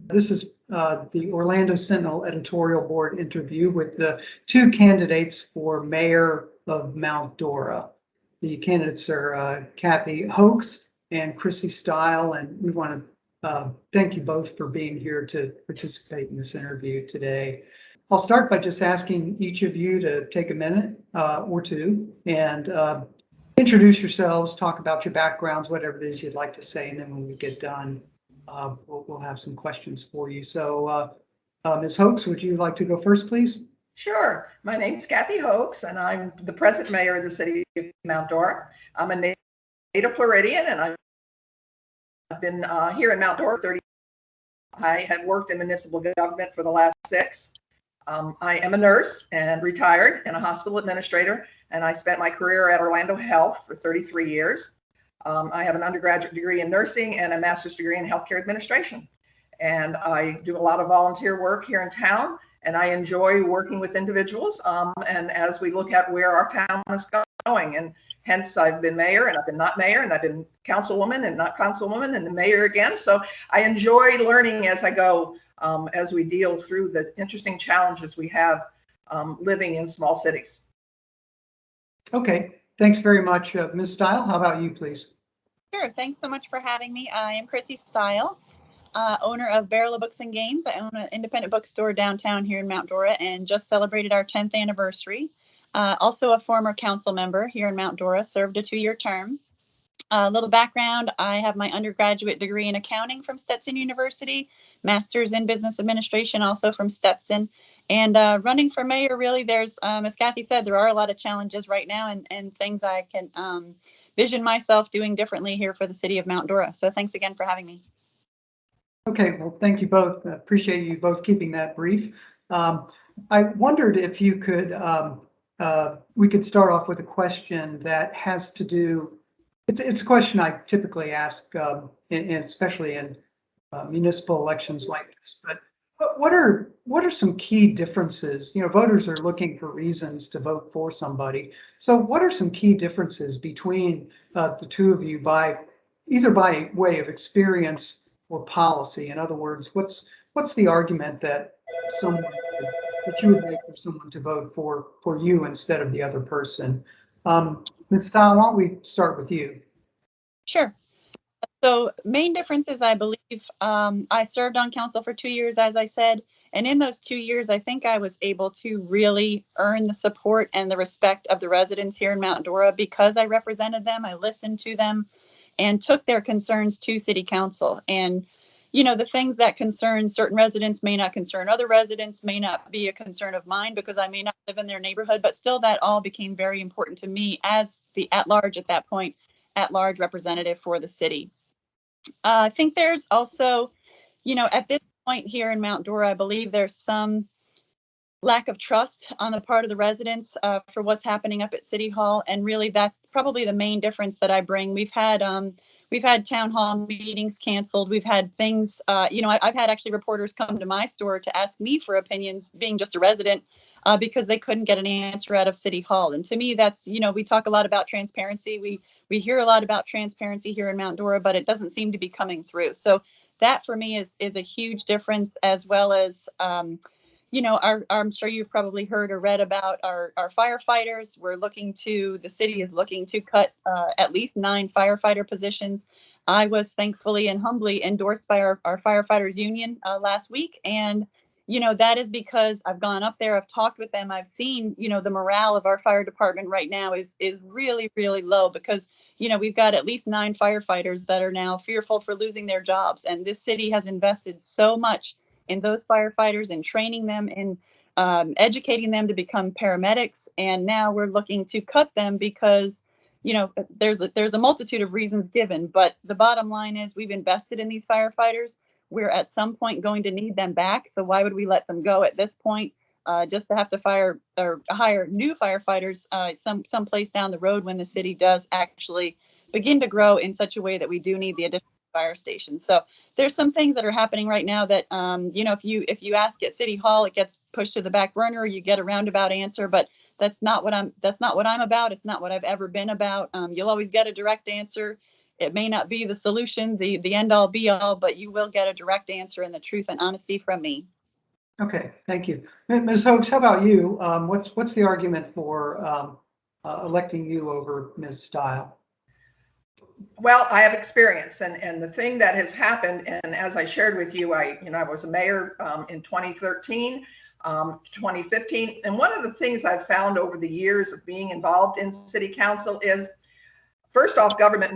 This is the Orlando Sentinel Editorial Board interview with the two candidates for mayor of Mount Dora. The candidates are Cathy, Hoax and Crissy Stile, and we want to thank you both for being here to participate in this interview today. I'll start by just asking each of you to take a minute or two and introduce yourselves, talk about your backgrounds, whatever it is you'd like to say, and then when we get done, we'll have some questions for you. So, Ms. Hoax, would you like to go first, please? Sure. My name is Cathy Hoechst, and I'm the present mayor of the city of Mount Dora. I'm a native Floridian, and I've been here in Mount Dora for 30 years. I have worked in municipal government for the last 6. I am a nurse and retired and a hospital administrator, and I spent my career at Orlando Health for 33 years. I have an undergraduate degree in nursing and a master's degree in healthcare administration. And I do a lot of volunteer work here in town, and I enjoy working with individuals. And as we look at where our town is going, and hence I've been mayor, and I've been not mayor, and I've been councilwoman and not councilwoman, and the mayor again. So I enjoy learning as I go, as we deal through the interesting challenges we have living in small cities. Okay, thanks very much. Ms. Stile, how about you, please? Sure, thanks so much for having me. I am Crissy Stile, owner of Barrel of Books and Games. I own an independent bookstore downtown here in Mount Dora and just celebrated our 10th anniversary. Also a former council member here in Mount Dora, served a 2-year term. A little background, I have my undergraduate degree in accounting from Stetson University, master's in business administration also from Stetson. And running for mayor, really, there's, as Cathy said, there are a lot of challenges right now and things I can vision myself doing differently here for the city of Mount Dora. So thanks again for having me. Okay, well, thank you both. Appreciate you both keeping that brief. I wondered if you could, we could start off with a question that has to do, it's a question I typically ask, especially in municipal elections like this, but what are some key differences? You know, voters are looking for reasons to vote for somebody. So what are some key differences between the two of you either by way of experience or policy? In other words, what's the argument that you would make for someone to vote for you instead of the other person? Ms. Stile, why don't we start with you? Sure. So main differences, I believe, I served on council for 2 years, as I said, and in those 2 years, I think I was able to really earn the support and the respect of the residents here in Mount Dora because I represented them, I listened to them, and took their concerns to city council. And, you know, the things that concern certain residents may not concern other residents, may not be a concern of mine because I may not live in their neighborhood, but still that all became very important to me as the at-large at that point, at-large representative for the city. I think there's also, you know, at this point here in Mount Dora, I believe there's some lack of trust on the part of the residents for what's happening up at City Hall. And really, that's probably the main difference that I bring. We've had town hall meetings canceled. We've had things, you know, I've had actually reporters come to my store to ask me for opinions, being just a resident, because they couldn't get an answer out of City Hall. And to me, that's, you know, we talk a lot about transparency. We hear a lot about transparency here in Mount Dora, but it doesn't seem to be coming through. So that for me is a huge difference, as well as, you know, I'm sure you've probably heard or read about our firefighters. The city is looking to cut at least 9 firefighter positions. I was thankfully and humbly endorsed by our firefighters union last week. And, you know, that is because I've gone up there, I've talked with them, I've seen, you know, the morale of our fire department right now is really, really low because, you know, we've got at least 9 firefighters that are now fearful for losing their jobs. And this city has invested so much in those firefighters and training them and educating them to become paramedics. And now we're looking to cut them because, you know, there's a multitude of reasons given, but the bottom line is we've invested in these firefighters. We're at some point going to need them back. So why would we let them go at this point just to have to hire new firefighters someplace down the road when the city does actually begin to grow in such a way that we do need the additional fire station. So there's some things that are happening right now that, you know, if you ask at City Hall, it gets pushed to the back burner. You get a roundabout answer, but that's not what I'm about. It's not what I've ever been about. You'll always get a direct answer. It may not be the solution, the end all be all, but you will get a direct answer and the truth and honesty from me. Okay, thank you. Ms. Hoax, how about you? What's the argument for electing you over Ms. Stile? Well, I have experience, and the thing that has happened, and as I shared with you, I was a mayor in 2013, 2015, and one of the things I've found over the years of being involved in city council is, first off, government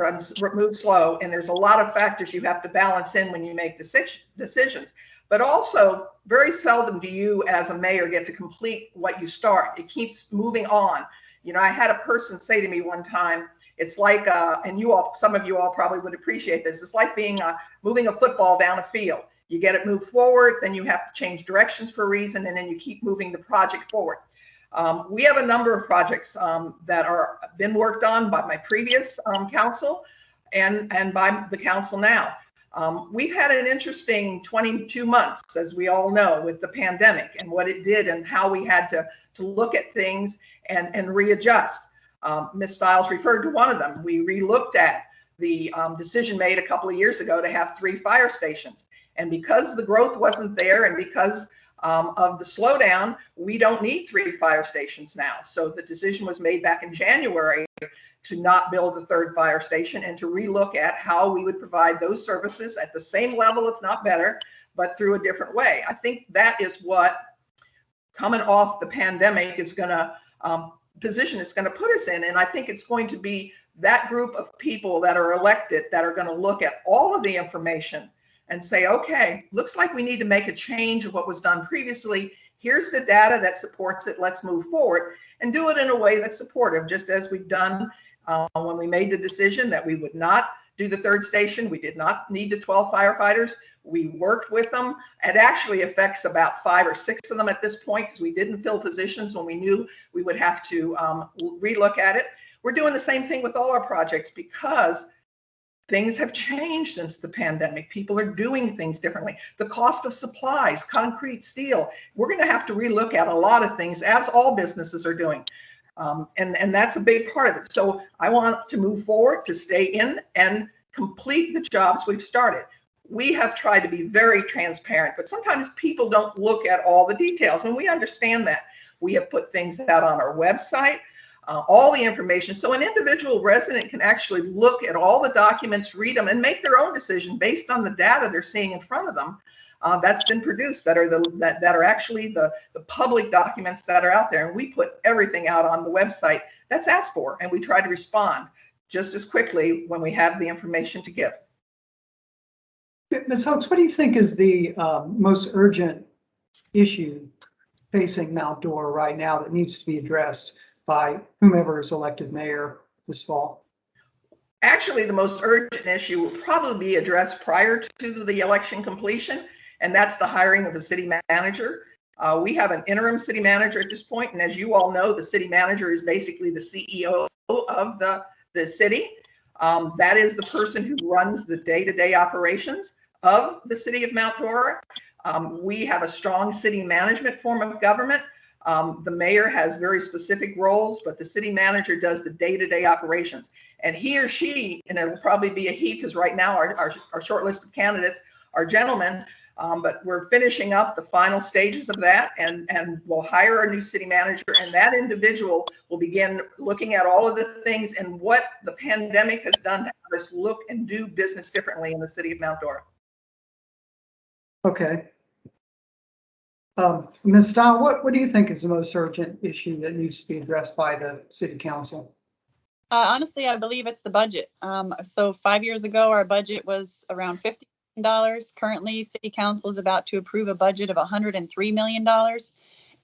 moves slow, and there's a lot of factors you have to balance in when you make decisions. But also, very seldom do you, as a mayor, get to complete what you start. It keeps moving on. I had a person say to me one time, it's like, and some of you all probably would appreciate this. It's like moving a football down a field. You get it moved forward, then you have to change directions for a reason, and then you keep moving the project forward. We have a number of projects that are been worked on by my previous council and by the council now. We've had an interesting 22 months, as we all know, with the pandemic and what it did and how we had to look at things and readjust. Ms. Stiles referred to one of them. We relooked at the decision made a couple of years ago to have 3 fire stations. And because the growth wasn't there and because of the slowdown, we don't need 3 fire stations now. So the decision was made back in January to not build a 3rd fire station and to relook at how we would provide those services at the same level, if not better, but through a different way. I think that is what coming off the pandemic is going to position it's going to put us in. And I think it's going to be that group of people that are elected that are going to look at all of the information and say, okay, looks like we need to make a change of what was done previously. Here's the data that supports it. Let's move forward and do it in a way that's supportive, just as we've done when we made the decision that we would not do the 3rd station. We did not need the 12 firefighters. We worked with them. It actually affects about 5 or 6 of them at this point because we didn't fill positions when we knew we would have to relook at it. We're doing the same thing with all our projects because things have changed since the pandemic. People are doing things differently. The cost of supplies, concrete, steel, we're going to have to relook at a lot of things, as all businesses are doing. And that's a big part of it. So I want to move forward, to stay in and complete the jobs we've started. We have tried to be very transparent, but sometimes people don't look at all the details, and we understand that. We have put things out on our website, all the information, so an individual resident can actually look at all the documents, read them, and make their own decision based on the data they're seeing in front of them. That's been produced, that are actually the public documents that are out there. And we put everything out on the website that's asked for, and we try to respond just as quickly when we have the information to give. Ms. Hoax, what do you think is the most urgent issue facing Mount Dora right now that needs to be addressed by whomever is elected mayor this fall? Actually, the most urgent issue will probably be addressed prior to the election completion, and that's the hiring of the city manager. We have an interim city manager at this point, and as you all know, the city manager is basically the CEO of the city. That is the person who runs the day-to-day operations of the city of Mount Dora. We have a strong city management form of government. The mayor has very specific roles, but the city manager does the day-to-day operations. And he or she, and it'll probably be a he, because right now our short list of candidates are gentlemen, but we're finishing up the final stages of that, and we'll hire a new city manager, and that individual will begin looking at all of the things and what the pandemic has done to have us look and do business differently in the city of Mount Dora. Okay. Ms. Stile, what do you think is the most urgent issue that needs to be addressed by the city council? Honestly, I believe it's the budget. So 5 years ago, our budget was around $50 million. Currently, city council is about to approve a budget of $103 million.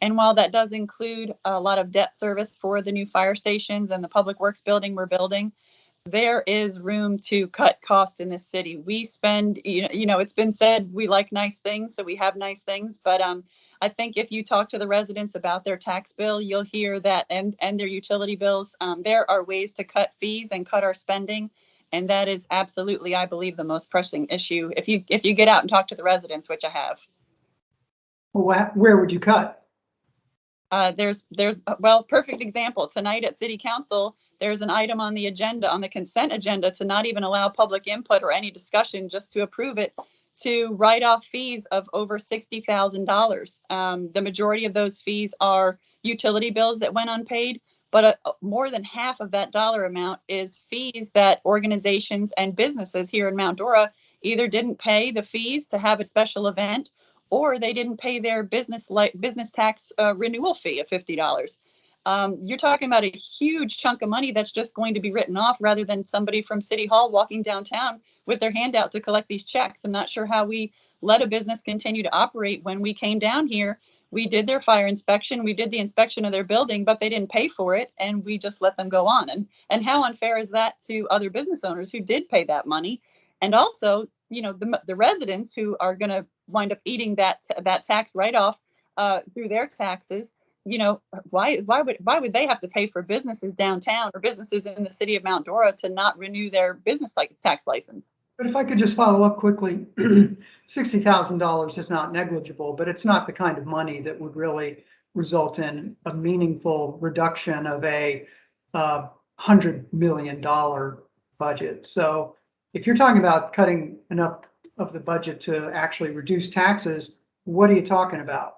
And while that does include a lot of debt service for the new fire stations and the public works building we're building, there is room to cut costs in this city. We spend, it's been said we like nice things, so we have nice things. But I think if you talk to the residents about their tax bill, you'll hear that, and their utility bills, there are ways to cut fees and cut our spending. And that is absolutely, I believe, the most pressing issue. If you get out and talk to the residents, which I have. Well, where would you cut? There's perfect example. Tonight at City Council, there's an item on the agenda, on the consent agenda, to not even allow public input or any discussion, just to approve it, to write off fees of over $60,000. The majority of those fees are utility bills that went unpaid, but more than half of that dollar amount is fees that organizations and businesses here in Mount Dora either didn't pay the fees to have a special event, or they didn't pay their business tax renewal fee of $50. You're talking about a huge chunk of money that's just going to be written off, rather than somebody from City Hall walking downtown with their hand out to collect these checks. I'm not sure how we let a business continue to operate. When we came down here, we did their fire inspection, we did the inspection of their building, but they didn't pay for it, and we just let them go on. And how unfair is that to other business owners who did pay that money? And also, you know, the residents who are going to wind up eating that tax write-off through their taxes. You know, why would they have to pay for businesses downtown or businesses in the city of Mount Dora to not renew their business tax license? But if I could just follow up quickly, $60,000 is not negligible, but it's not the kind of money that would really result in a meaningful reduction of a $100 million budget. So if you're talking about cutting enough of the budget to actually reduce taxes, what are you talking about?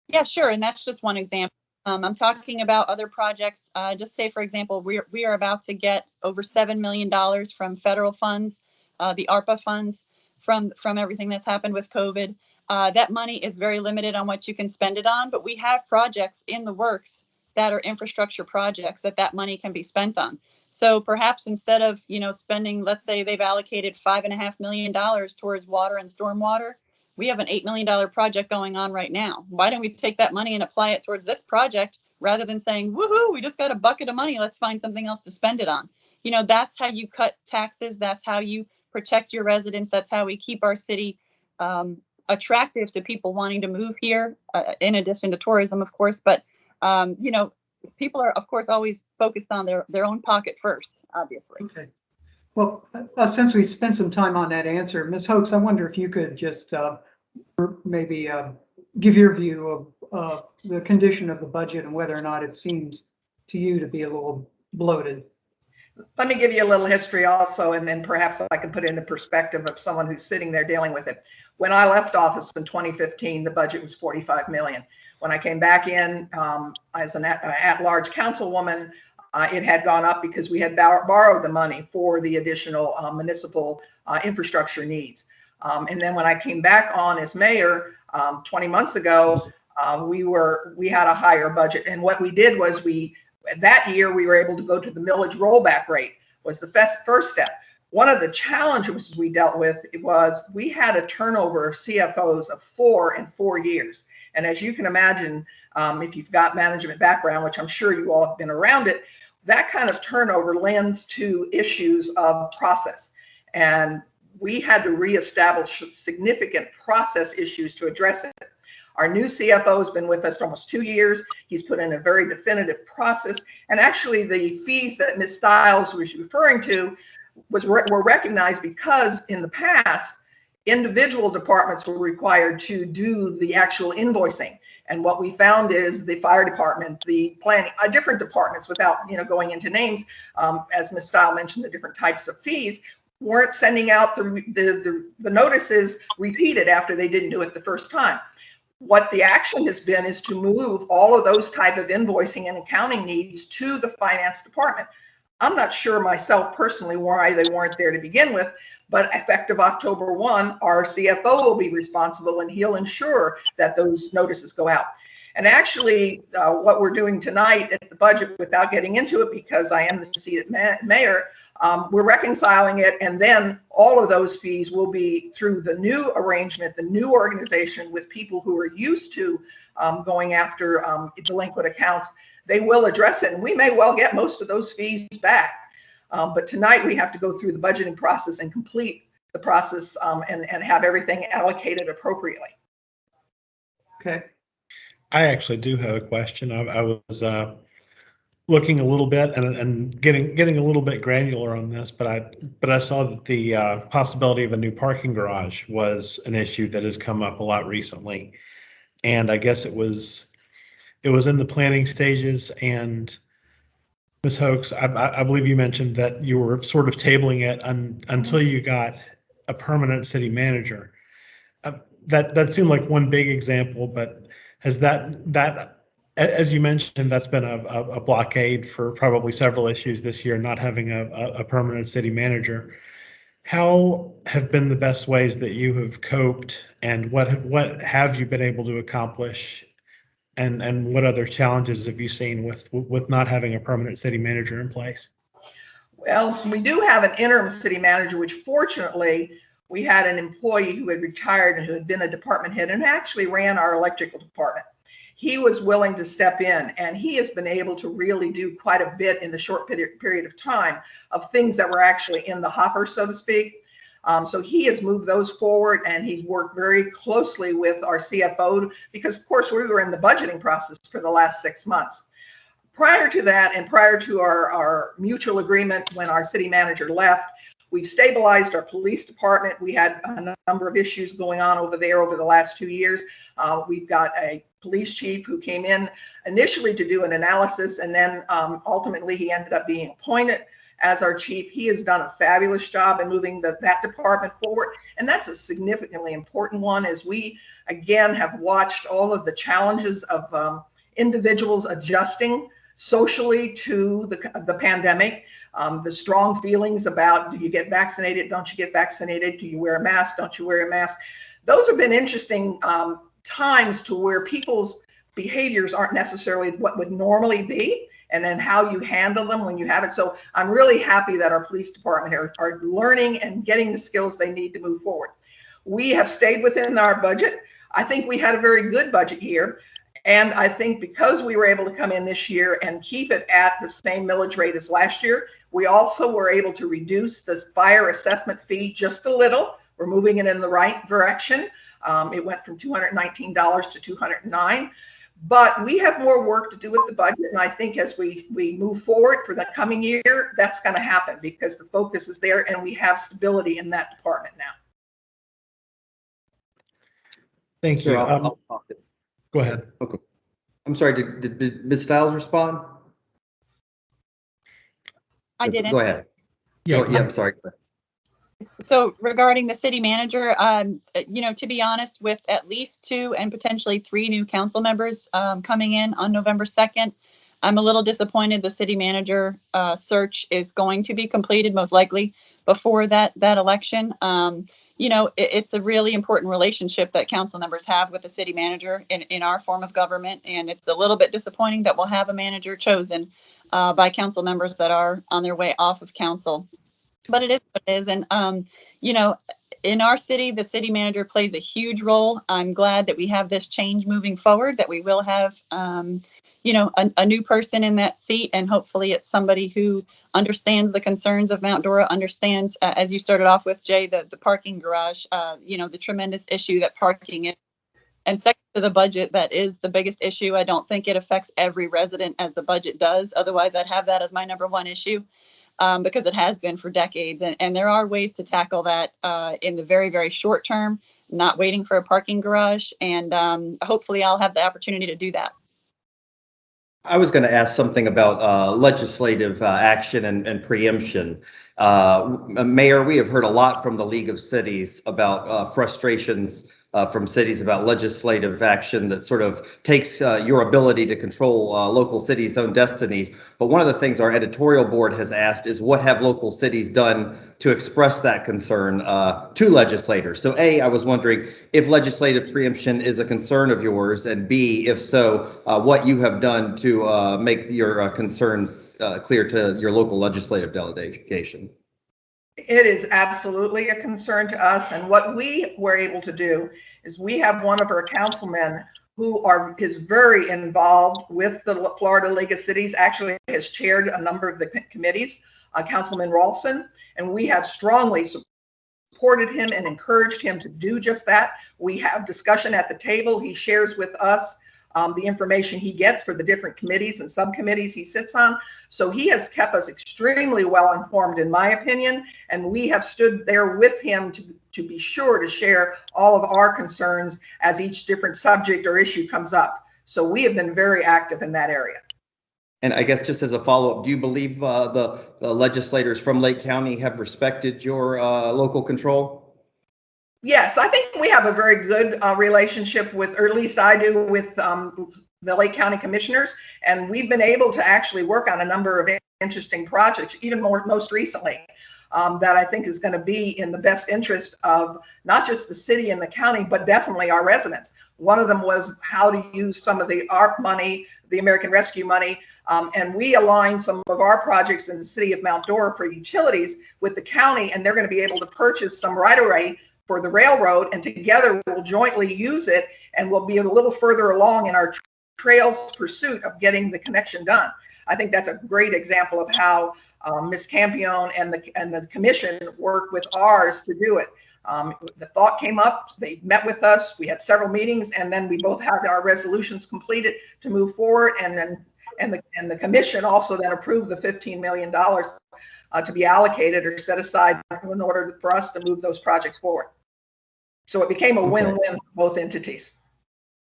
Yeah, sure. And that's just one example. I'm talking about other projects. Just say, for example, we are about to get over $7 million from federal funds, the ARPA funds, from everything that's happened with COVID. That money is very limited on what you can spend it on, but we have projects in the works that are infrastructure projects that money can be spent on. So perhaps instead of, you know, spending, let's say they've allocated $5.5 million towards water and stormwater, we have an $8 million project going on right now. Why don't we take that money and apply it towards this project, rather than saying, woohoo, we just got a bucket of money, let's find something else to spend it on? You know, that's how you cut taxes. That's how you protect your residents. That's how we keep our city attractive to people wanting to move here, in addition to tourism, of course. But, you know, people are, of course, always focused on their own pocket first, obviously. Okay. Well, since we spent some time on that answer, Ms. Hoax, I wonder if you could just maybe give your view of the condition of the budget and whether or not it seems to you to be a little bloated. Let me give you a little history also, and then perhaps I can put it into perspective of someone who's sitting there dealing with it. When I left office in 2015, the budget was $45 million. When I came back in as an at-large councilwoman, it had gone up because we had borrowed the money for the additional municipal infrastructure needs. And then when I came back on as mayor 20 months ago, we had a higher budget. And what we did was that year we were able to go to the millage rollback rate, was the first step. One of the challenges we dealt with was we had a turnover of CFOs of 4 in 4 years. And as you can imagine, if you've got management background, which I'm sure you all have been around it, that kind of turnover lends to issues of process. And we had to reestablish significant process issues to address it. Our new CFO has been with us almost 2 years. He's put in a very definitive process. And actually the fees that Ms. Stiles was referring to were recognized because in the past, individual departments were required to do the actual invoicing. And what we found is the fire department, the planning, different departments, without going into names, as Ms. Stile mentioned, the different types of fees, weren't sending out the notices repeated after they didn't do it the first time. What the action has been is to move all of those type of invoicing and accounting needs to the finance department. I'm not sure myself personally why they weren't there to begin with, but effective October 1, our CFO will be responsible and he'll ensure that those notices go out. And actually, what we're doing tonight at the budget, without getting into it because I am the seated mayor, we're reconciling it, and then all of those fees will be through the new arrangement, the new organization with people who are used to going after delinquent accounts. They will address it, and we may well get most of those fees back. But tonight we have to go through the budgeting process and complete the process and have everything allocated appropriately. Okay. I actually do have a question. I was looking a little bit and getting a little bit granular on this, but I saw that the possibility of a new parking garage was an issue that has come up a lot recently, and I guess it was in the planning stages, and Ms. Hoax, I believe you mentioned that you were sort of tabling it until you got a permanent city manager. That seemed like one big example, but has that, as you mentioned, that's been a blockade for probably several issues this year, not having a permanent city manager. How have been the best ways that you have coped, and what have you been able to accomplish, and what other challenges have you seen with not having a permanent city manager in place? Well, we do have an interim city manager, which fortunately we had an employee who had retired and who had been a department head and actually ran our electrical department. He was willing to step in, and he has been able to really do quite a bit in the short period of time of things that were actually in the hopper, so to speak. So he has moved those forward, and he's worked very closely with our CFO because, of course, we were in the budgeting process for the last 6 months. Prior to that, and prior to our mutual agreement when our city manager left, we stabilized our police department. We had a number of issues going on over there over the last 2 years. We've got a police chief who came in initially to do an analysis, and then ultimately he ended up being appointed as our chief. He has done a fabulous job in moving that department forward. And that's a significantly important one, as we, again, have watched all of the challenges of individuals adjusting socially to the pandemic, the strong feelings about, do you get vaccinated? Don't you get vaccinated? Do you wear a mask? Don't you wear a mask? Those have been interesting times to where people's behaviors aren't necessarily what would normally be, and then how you handle them when you have it. So I'm really happy that our police department are learning and getting the skills they need to move forward. We have stayed within our budget. I think we had a very good budget year. And I think because we were able to come in this year and keep it at the same millage rate as last year, we also were able to reduce the fire assessment fee just a little. We're moving it in the right direction. It went from $219 to $209. But we have more work to do with the budget. And I think as we move forward for the coming year, that's going to happen because the focus is there and we have stability in that department now. Thank you. Sure, I'll talk it. Go ahead. Okay. I'm sorry, did Ms. Stiles respond? I didn't. Go ahead. Yeah, Oh, yeah, I'm sorry. So regarding the city manager, to be honest, with at least 2 and potentially 3 new council members coming in on November 2nd, I'm a little disappointed. The city manager search is going to be completed most likely before that election. It's a really important relationship that council members have with the city manager in our form of government. And it's a little bit disappointing that we'll have a manager chosen by council members that are on their way off of council. But it is what it is. And, in our city, the city manager plays a huge role. I'm glad that we have this change moving forward, that we will have, a new person in that seat. And hopefully it's somebody who understands the concerns of Mount Dora, understands, as you started off with, Jay, the parking garage, the tremendous issue that parking is. And second to the budget, that is the biggest issue. I don't think it affects every resident as the budget does. Otherwise, I'd have that as my number one issue. Because it has been for decades. And there are ways to tackle that in the very, very short term, not waiting for a parking garage. And hopefully I'll have the opportunity to do that. I was going to ask something about legislative action and preemption. Mayor, we have heard a lot from the League of Cities about frustrations from cities about legislative action that sort of takes your ability to control local cities' own destinies. But one of the things our editorial board has asked is, what have local cities done to express that concern to legislators? So A, I was wondering if legislative preemption is a concern of yours, and B, if so, what you have done to make your concerns clear to your local legislative delegation. It is absolutely a concern to us. And what we were able to do is we have one of our councilmen who is very involved with the Florida League of Cities, actually has chaired a number of the committees, Councilman Ralston, and we have strongly supported him and encouraged him to do just that. We have discussion at the table. He shares with us the information he gets for the different committees and subcommittees he sits on. So he has kept us extremely well informed, in my opinion, and we have stood there with him to be sure to share all of our concerns as each different subject or issue comes up. So we have been very active in that area. And I guess just as a follow-up, do you believe the legislators from Lake County have respected your local control? Yes, I think we have a very good relationship with, or at least I do, with the Lake County commissioners, and we've been able to actually work on a number of interesting projects, even most recently, that I think is going to be in the best interest of not just the city and the county, but definitely our residents. One of them was how to use some of the ARP money, the American Rescue money, and we aligned some of our projects in the city of Mount Dora for utilities with the county, and they're going to be able to purchase some right-of-way for the railroad, and together we'll jointly use it, and we'll be a little further along in our trails pursuit of getting the connection done. I think that's a great example of how Ms. Campione and the commission work with ours to do it. The thought came up, they met with us, we had several meetings, and then we both had our resolutions completed to move forward, and the commission also then approved the $15 million to be allocated or set aside in order for us to move those projects forward. So it became a win-win for both entities.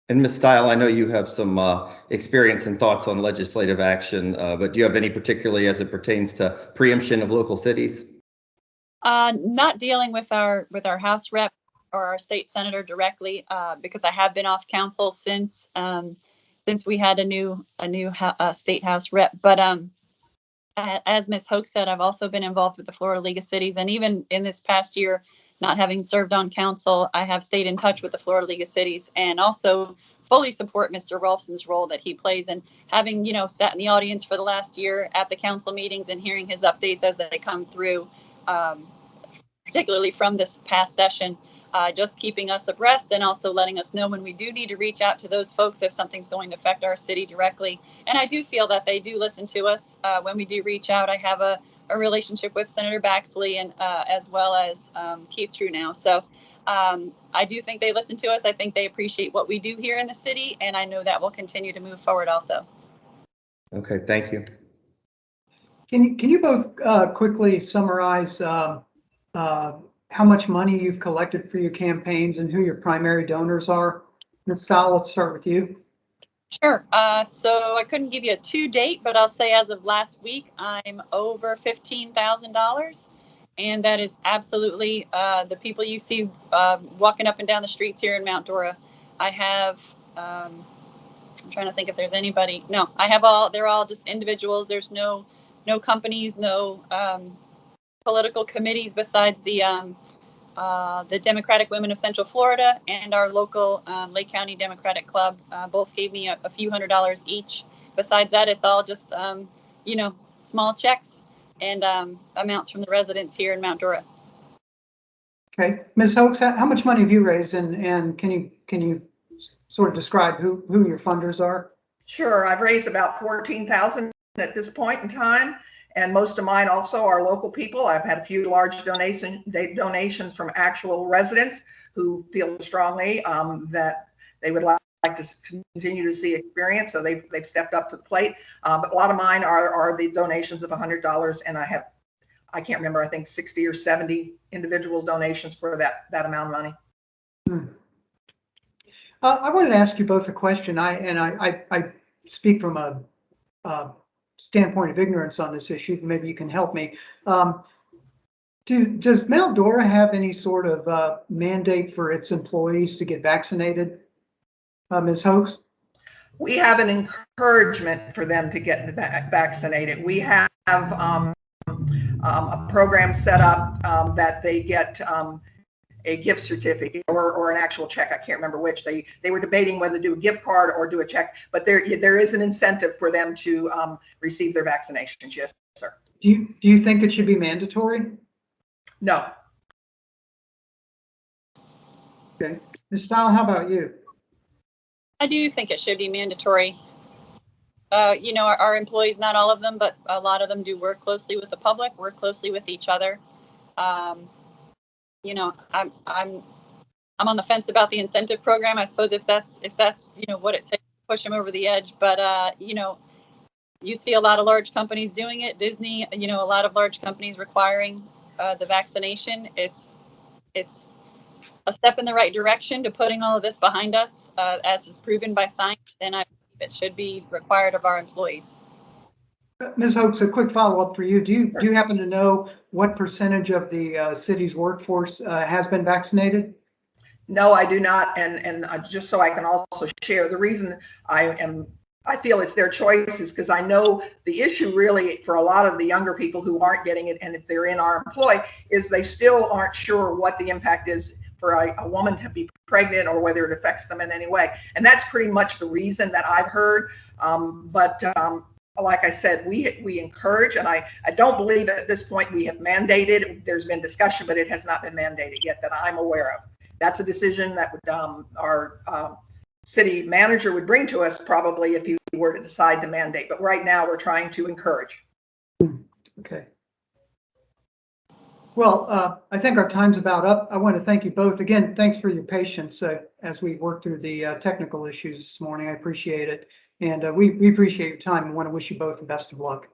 And Ms. Stile, I know you have some experience and thoughts on legislative action, but do you have any particularly as it pertains to preemption of local cities? Not dealing with our House rep or our state senator directly, because I have been off council since we had a new state House rep. But as Ms. Hoechst said, I've also been involved with the Florida League of Cities, and even in this past year, not having served on council, I have stayed in touch with the Florida League of Cities and also fully support Mr. Rolfson's role that he plays. And having, sat in the audience for the last year at the council meetings and hearing his updates as they come through, particularly from this past session, just keeping us abreast and also letting us know when we do need to reach out to those folks if something's going to affect our city directly. And I do feel that they do listen to us when we do reach out. I have a relationship with Senator Baxley and as well as Keith True now. So I do think they listen to us. I think they appreciate what we do here in the city, and I know that will continue to move forward also. Okay, thank you. Can you both quickly summarize how much money you've collected for your campaigns and who your primary donors are? Ms. Stile, let's start with you. Sure. So I couldn't give you a to date, but I'll say as of last week, I'm over $15,000. And that is absolutely the people you see walking up and down the streets here in Mount Dora. I have, I'm trying to think if there's anybody. No, I have they're all just individuals. There's no companies, no political committees besides the Democratic Women of Central Florida and our local Lake County Democratic Club. Both gave me a few $100s each. Besides that, it's all just, small checks and amounts from the residents here in Mount Dora. Okay, Ms. Hoax, how much money have you raised, and can you sort of describe who your funders are? Sure, I've raised about $14,000 at this point in time, and most of mine also are local people. I've had a few large donations from actual residents who feel strongly that they would like to continue to see experience, so they've stepped up to the plate. But a lot of mine are the donations of $100, and I can't remember, I think 60 or 70 individual donations for that amount of money. I wanted to ask you both a question. I speak from a standpoint of ignorance on this issue. Maybe you can help me. Does Mount Dora have any sort of mandate for its employees to get vaccinated? Ms. Hoax? We have an encouragement for them to get vaccinated. We have a program set up that they get a gift certificate or an actual check. I can't remember which. They were debating whether to do a gift card or do a check, but there is an incentive for them to receive their vaccinations. Yes, sir. Do you think it should be mandatory? No. Okay. Ms. Stile, how about you? I do think it should be mandatory. Our employees, not all of them, but a lot of them do work closely with the public, work closely with each other. I'm on the fence about the incentive program. I suppose if that's what it takes to push them over the edge. But you see a lot of large companies doing it. Disney, a lot of large companies requiring the vaccination. It's a step in the right direction to putting all of this behind us, as is proven by science. And I believe it should be required of our employees. Ms. Hoax, a quick follow-up for you. Do you happen to know what percentage of the city's workforce has been vaccinated? No, I do not. And just so I can also share, the reason I feel it's their choice is because I know the issue really for a lot of the younger people who aren't getting it, and if they're in our employ, is they still aren't sure what the impact is for a woman to be pregnant or whether it affects them in any way. And that's pretty much the reason that I've heard. Like I said, we encourage, and I don't believe at this point we have mandated. There's been discussion, but it has not been mandated yet that I'm aware of. That's a decision that would, our city manager would bring to us probably if he were to decide to mandate. But right now we're trying to encourage. Okay. Well, I think our time's about up. I want to thank you both. Again, thanks for your patience as we work through the technical issues this morning. I appreciate it. And we appreciate your time and want to wish you both the best of luck.